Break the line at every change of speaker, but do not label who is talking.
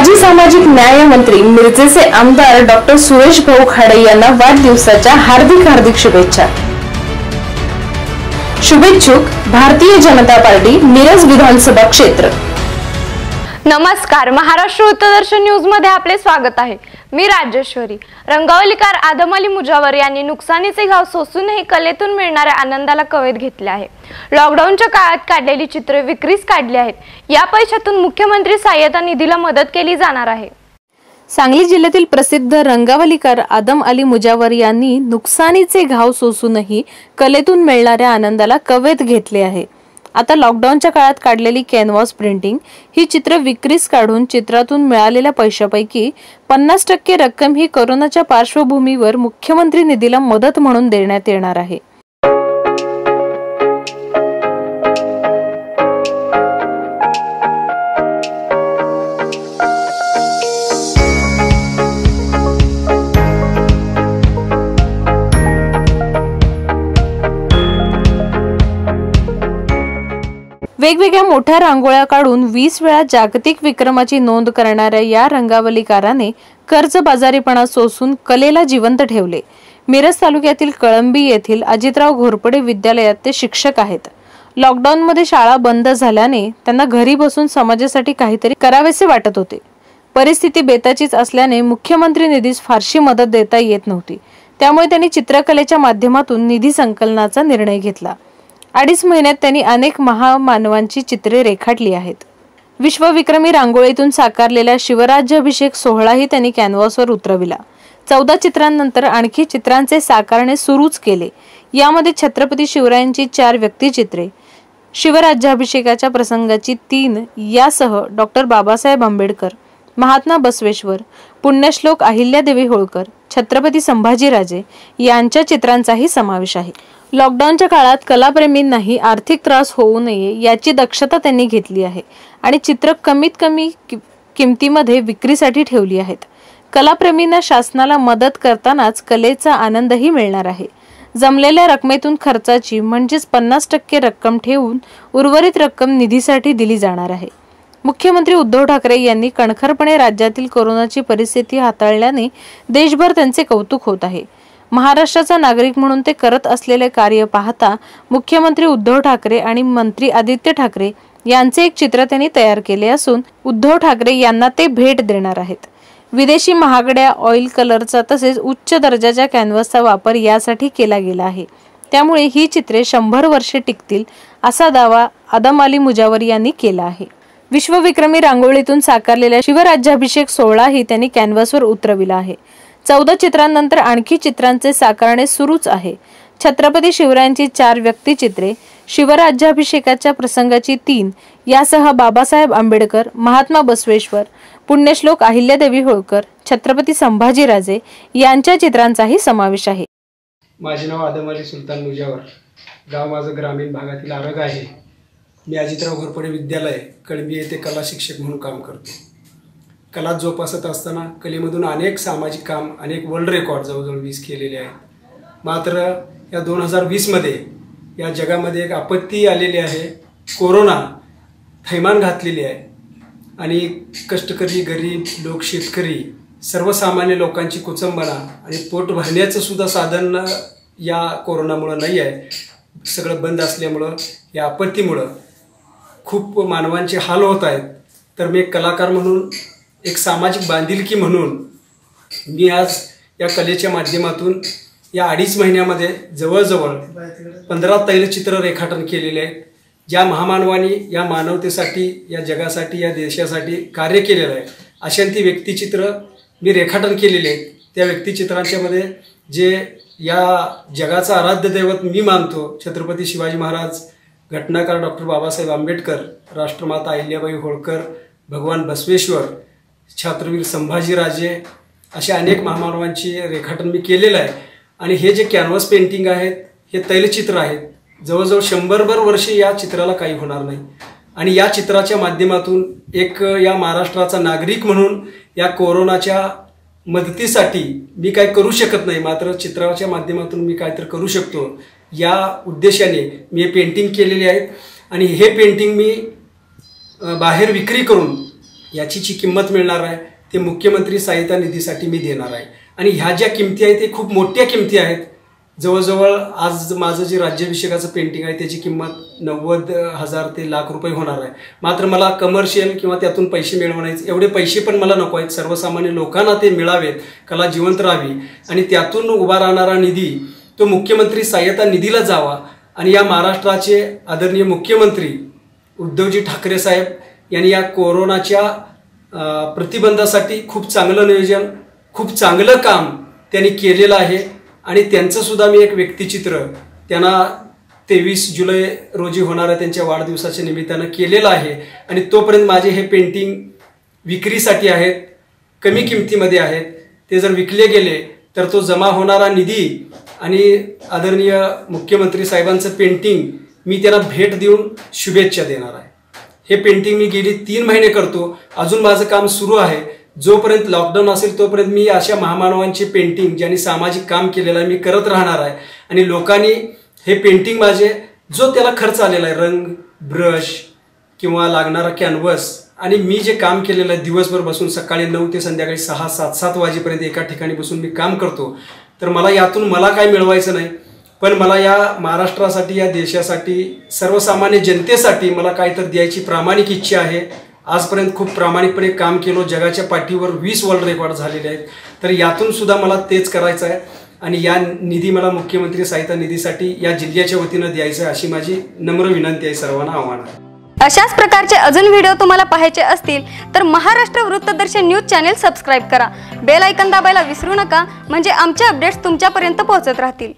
माजी सामाजिक न्याय मंत्री मिरजेचे आमदार डॉक्टर सुरेश भाऊ खाडे यांना वाढदिवसाच्या हार्दिक शुभेच्छा। शुभेच्छुक भारतीय जनता पार्टी मिरज विधानसभा क्षेत्र।
नमस्कार, महाराष्ट्र उत्तरदर्शन न्यूज मध्ये आपले स्वागत आहे। मी राजेश्वरी। रंगावलीकार आदम अली मुजावर यांनी नुकसानीचे घाव सोसूनही कलेतून मिळणाऱ्या आनंदाला कवेत घेतले आहे। लॉकडाऊनच्या काळात काढलेली चित्रे विक्रीस काढली आहेत। या पैशातून मुख्यमंत्री सहाय्यता निधीला मदत केली जाणार आहे। सांगली जिल्ह्यातील प्रसिद्ध रंगावलीकार आदम अली मुजावर यांनी नुकसानीचे घाव सोसूनही कलेतून मिळणाऱ्या आनंदाला कवेत घेतले आहे। आता लॉकडाऊनच्या काळात काढलेली कॅनव्हास प्रिंटिंग ही चित्र विक्रीस काढून चित्रातून मिळालेल्या पैशापैकी 50% रक्कम ही कोरोनाच्या पार्श्वभूमीवर मुख्यमंत्री निधीला मदत म्हणून देण्यात येणार आहे। वेगवेगळ्या मोठ्या रांगोळ्या काढून 20 वेळा जागतिक विक्रमाची नोंद करणाऱ्या या रंगावलीकाराने कर्जबाजारीपणा सोसून कलेला जिवंत ठेवले। मिरज तालुक्यातील कळंबी येथील अजितराव घोरपडे विद्यालयात ते शिक्षक आहेत। लॉकडाऊन मध्ये शाळा बंद झाल्याने त्यांना घरी बसून समाजासाठी काहीतरी करावेसे वाटत होते। परिस्थिती बेताचीच असल्याने मुख्यमंत्री निधीस फारशी मदत देता येत नव्हती, त्यामुळे त्यांनी चित्रकलेच्या माध्यमातून निधी संकलनाचा निर्णय घेतला। 2.5 महिन्यात त्यांनी अनेक महामानवांची चित्रे रेखाटली आहेत। विश्वविक्रमी रांगोळीतून साकारलेला शिवराज्याभिषेक सोहळाही त्यांनी कॅनव्हासवर उतरविला। 14 चित्रांनंतर आणखी चित्रांचे साकारणे सुरूच केले। यामध्ये छत्रपती शिवरायांची 4 व्यक्तिचित्रे, शिवराज्याभिषेकाच्या प्रसंगाची 3 यासह डॉक्टर बाबासाहेब आंबेडकर, महात्मा बसवेश्वर, पुण्यश्लोक अहिल्यादेवी होळकर, छत्रपती संभाजीराजे यांच्या चित्रांचाही समावेश आहे। लॉकडाऊनच्या काळात कलाप्रेमींनाही आर्थिक त्रास होऊ नये याची दक्षता त्यांनी घेतली आहे आणि चित्र कमीत कमी किमतीमध्ये विक्रीसाठी ठेवली आहेत। कलाप्रेमींना शासनाला मदत करतानाच कलेचा आनंदही मिळणार आहे। जमलेल्या रकमेतून खर्चाची म्हणजेच 50% रक्कम ठेवून उर्वरित रक्कम निधीसाठी दिली जाणार आहे। मुख्यमंत्री उद्धव ठाकरे यांनी कणखरपणे राज्यातील कोरोनाची परिस्थिती हाताळल्याने देशभर त्यांचे कौतुक होत आहे। महाराष्ट्राचा नागरिक म्हणून ते करत असलेले कार्य पाहता मुख्यमंत्री उद्धव ठाकरे आणि मंत्री आदित्य ठाकरे यांचे एक चित्र त्यांनी तयार केले असून उद्धव ठाकरे यांना ते भेट देणार आहेत। विदेशी महागड्या ऑइल कलरचा तसेच उच्च दर्जाच्या कॅनव्हासचा वापर यासाठी केला गेला आहे, त्यामुळे ही चित्रे 100 वर्षे टिकतील असा दावा आदम अली मुजावर यांनी केला आहे। विश्वविक्रमी रांगोळीतून साकारलेला शिवराज्याभिषेक सोहळाही त्यांनी कॅनव्हासवर उतरविला आहे। 14 चित्रांनंतर आणखी चित्रांचे साकारणे सुरूच आहे। छत्रपती शिवरायांची 4 व्यक्तिचित्रे, शिवराज्याभिषेकाच्या प्रसंगाची 3 यासह बाबासाहेब आंबेडकर, महात्मा बसवेश्वर, पुण्यश्लोक अहिल्यादेवी होळकर, छत्रपती संभाजीराजे यांच्या चित्रांचाही समावेश आहे।
माझे नाव आदम अली सुलतान मुजावर, गाव माझं ग्रामीण भागातील आरग आहे। मी अजितराव घोरपडे विद्यालय कळंबी येथे कला शिक्षक म्हणून काम करतो। कला जोपासत असताना कलेमधून अनेक सामाजिक काम, अनेक वर्ल्ड रेकॉर्ड जवळजवळ 20 केलेले आहेत। मात्र या 2020 मध्ये या जगामध्ये एक आपत्ती आलेली आहे। कोरोना थैमान घातलेली आहे आणि कष्टकरी, गरीब लोक, शेतकरी, सर्वसामान्य लोकांची कुचंबना आणि पोट भरण्याचं सुद्धा साधन या कोरोनामुळे नाही आहे। सगळं बंद असल्यामुळं, या आपत्तीमुळं खूप मानवांचे हाल होत आहेत। तर मी एक कलाकार म्हणून, एक सामाजिक बांधिलकी म्हणून मी आज या कलेच्या माध्यमातून या 2.5 महिन्यामध्ये जवळजवळ 15 तैलचित्र रेखाटन केलेले आहेत। ज्या महामानवांनी या मानवतेसाठी, या जगासाठी, या देशासाठी कार्य केलेलं आहे अशा ती व्यक्तिचित्र मी रेखाटन केलेले आहेत। त्या व्यक्तिचित्रांच्या मध्ये जे या जगाचा आराध्य दैवत मी मानतो, छत्रपती शिवाजी महाराज, घटनाकार डॉक्टर बाबासाहेब आंबेडकर, राष्ट्रमाता अहिल्याबाई होळकर, भगवान बसवेश्वर, छत्रवीर संभाजीराजे अशा अनेक महामानवांची रेखाटन मी केलेलं आहे। आणि हे जे कॅनव्हास पेंटिंग आहेत हे तैलचित्र आहेत। जवळजवळ 100 वर्षे या चित्राला काही होणार नाही आणि या चित्राच्या माध्यमातून एक या महाराष्ट्राचा नागरिक म्हणून या कोरोनाच्या मदतीसाठी मी काय करू शकत नाही, मात्र चित्राच्या माध्यमातून मी काहीतरी करू शकतो या उद्देशाने मी हे पेंटिंग केलेले आहेत। आणि हे पेंटिंग मी बाहेर विक्री करून याची जी किंमत मिळणार आहे ते मुख्यमंत्री सहाय्यता निधीसाठी मी देणार आहे. आणि ह्या ज्या किमती आहेत ते खूप मोठ्या किमती आहेत. जवळजवळ आज माझं जे राज्याभिषेकाचं पेंटिंग आहे त्याची किंमत 90,000 ते लाख रुपये होणार आहे. मात्र मला कमर्शियल किंवा त्यातून पैसे मिळवण्याचे एवढे पैसे पण मला नको आहेत. सर्वसामान्य लोकांना ते मिळावेत, कला जिवंत राहावी आणि त्यातून उभा राहणारा निधी तो मुख्यमंत्री सहाय्यता निधीला जावा. आणि या महाराष्ट्राचे आदरणीय मुख्यमंत्री उद्धवजी ठाकरे साहेब यांनी या कोरोनाच्या प्रतिबंधासाठी खूप चांगलं नियोजन, खूप चांगलं काम त्यांनी केलेलं आहे. आणि त्यांचं सुद्धा मी एक व्यक्तिचित्र त्यांना 23 जुलै रोजी होणाऱ्या त्यांच्या वाढदिवसाच्या निमित्तानं केलेलं आहे. आणि तोपर्यंत माझे हे पेंटिंग विक्रीसाठी आहेत, कमी किमतीमध्ये आहेत. ते जर विकले गेले तर तो जमा होणारा निधी आणि आदरणीय मुख्यमंत्री साहेबांचं पेंटिंग मी त्यांना भेट देऊन शुभेच्छा देणार आहे. हे पेंटिंग मी गेली 3 महिने करतो. अजून माझं काम सुरू आहे. जोपर्यंत लॉकडाऊन असेल तोपर्यंत मी अशा महामानवांची पेंटिंग ज्यांनी सामाजिक काम केलेलं आहे मी करत राहणार आहे. आणि लोकांनी हे पेंटिंग माझे जो त्याला खर्च आलेला आहे, रंग, ब्रश किंवा लागणारा कॅनव्हस, आणि मी जे काम केलेलं आहे दिवसभर बसून सकाळी 9 ते संध्याकाळी 6, 7, 7 वाजेपर्यंत एका ठिकाणी बसून मी काम करतो. तर मला यातून मला काय मिळवायचं नाही, पण मला या महाराष्ट्रासाठी, या देशासाठी, सर्वसामान्य जनतेसाठी मला काहीतरी द्यायची प्रामाणिक इच्छा आहे. आजपर्यंत खूप प्रामाणिकपणे काम केलं. जगाच्या पाठीवर 20 वर्ल्ड रेकॉर्ड झालेले आहेत. तर यातून सुद्धा मला तेच करायचं आहे. आणि या निधी मला मुख्यमंत्री सहाय्यता निधीसाठी या जिल्ह्याच्या वतीनं द्यायचं आहे अशी माझी नम्र विनंती आहे, सर्वांना आव्हान आहे.
अशाच प्रकारचे अजून व्हिडिओ तुम्हाला पाहायचे असतील तर महाराष्ट्र वृत्तदर्शन न्यूज चॅनेल सबस्क्राईब करा. बेल आयकॉन दाबायला विसरू नका, म्हणजे आमचे अपडेट्स तुमच्यापर्यंत पोहोचत राहतील.